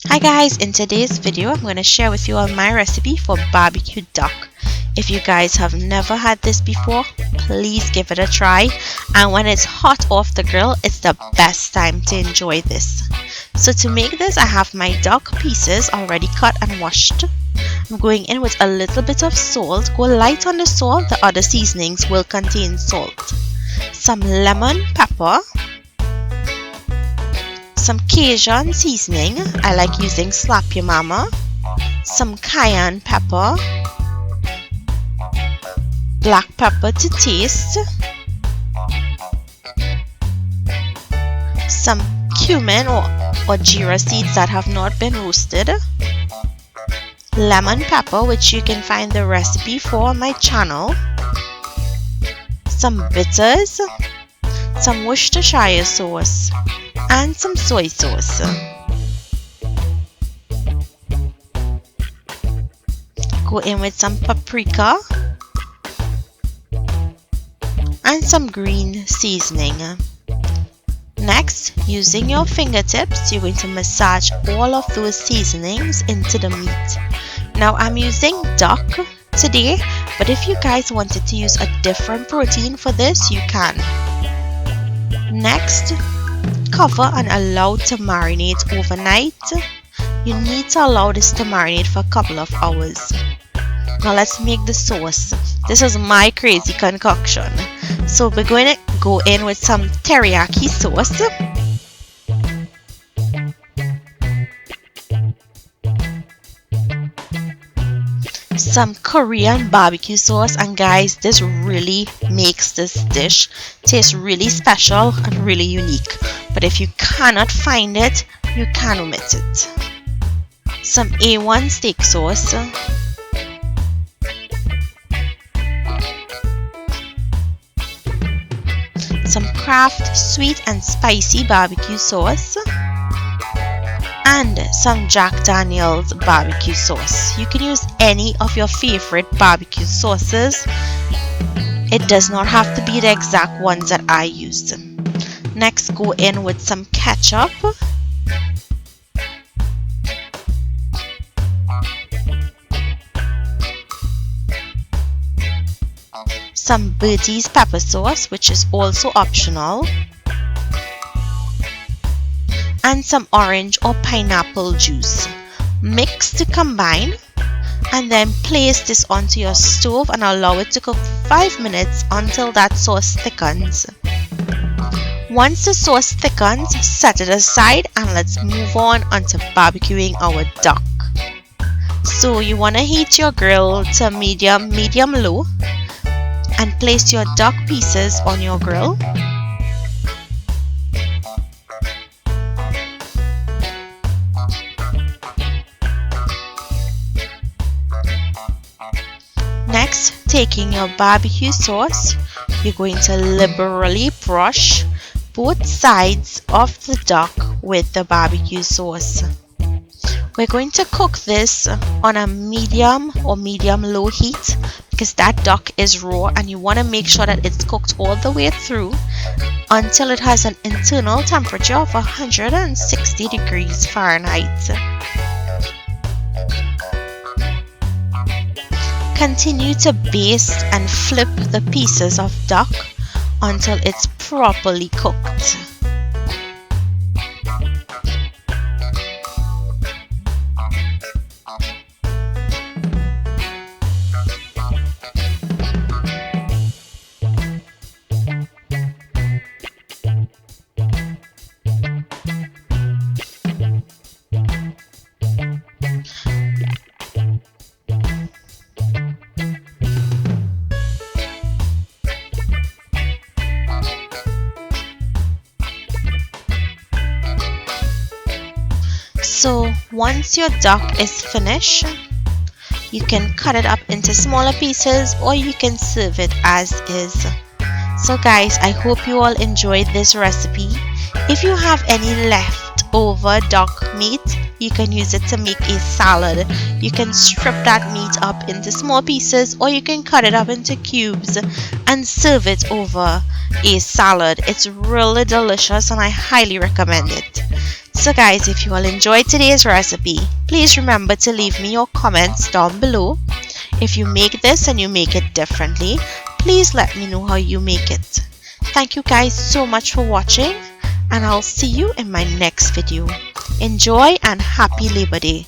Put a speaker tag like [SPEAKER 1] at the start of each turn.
[SPEAKER 1] Hi guys, in today's video I'm going to share with you all my recipe for barbecue duck. If you guys have never had this before, please give it a try, and when it's hot off the grill, it's the best time to enjoy this. So to make this, I have my duck pieces already cut and washed. I'm going in with a little bit of salt. Go light on the salt, the other seasonings will contain salt. Some lemon pepper, some Cajun seasoning, I like using Slap Your Mama, some cayenne pepper, black pepper to taste, some cumin or jeera seeds that have not been roasted, lemon pepper, which you can find the recipe for on my channel, some bitters, some Worcestershire sauce, and some soy sauce. Go in with some paprika and some green seasoning. Next, using your fingertips, you're going to massage all of those seasonings into the meat. Now I'm using duck today, but if you guys wanted to use a different protein for this, you can. Next, cover and allow to marinate overnight. You need to allow this to marinate for a couple of hours. Now let's make the sauce. This is my crazy concoction. So we're going to go in with some teriyaki sauce. Some Korean barbecue sauce, and guys, this really makes this dish taste really special and really unique. But if you cannot find it, you can omit it. Some A1 steak sauce, some Kraft sweet and spicy barbecue sauce, and some Jack Daniel's barbecue sauce. You can use any of your favorite barbecue sauces. It does not have to be the exact ones that I used. Next, go in with some ketchup, some Bertie's pepper sauce, which is also optional, and some orange or pineapple juice. Mix to combine, and then place this onto your stove and allow it to cook 5 minutes until that sauce thickens. Once the sauce thickens, set it aside and let's move on onto barbecuing our duck. So you want to heat your grill to medium low and place your duck pieces on your grill. Next, taking your barbecue sauce, you're going to liberally brush both sides of the duck with the barbecue sauce. We're going to cook this on a medium or medium-low heat because that duck is raw and you want to make sure that it's cooked all the way through until it has an internal temperature of 160 degrees Fahrenheit. Continue to baste and flip the pieces of duck until it's properly cooked. So once your duck is finished, you can cut it up into smaller pieces or you can serve it as is. So guys, I hope you all enjoyed this recipe. If you have any leftover duck meat, You can use it to make a salad. You can strip that meat up into small pieces, or you can cut it up into cubes and serve it over a salad. It's really delicious and I highly recommend it. So guys, if you all enjoyed today's recipe, please remember to leave me your comments down below. If you make this and you make it differently, please let me know how you make it. Thank you guys so much for watching, and I'll see you in my next video. Enjoy and happy Labor Day.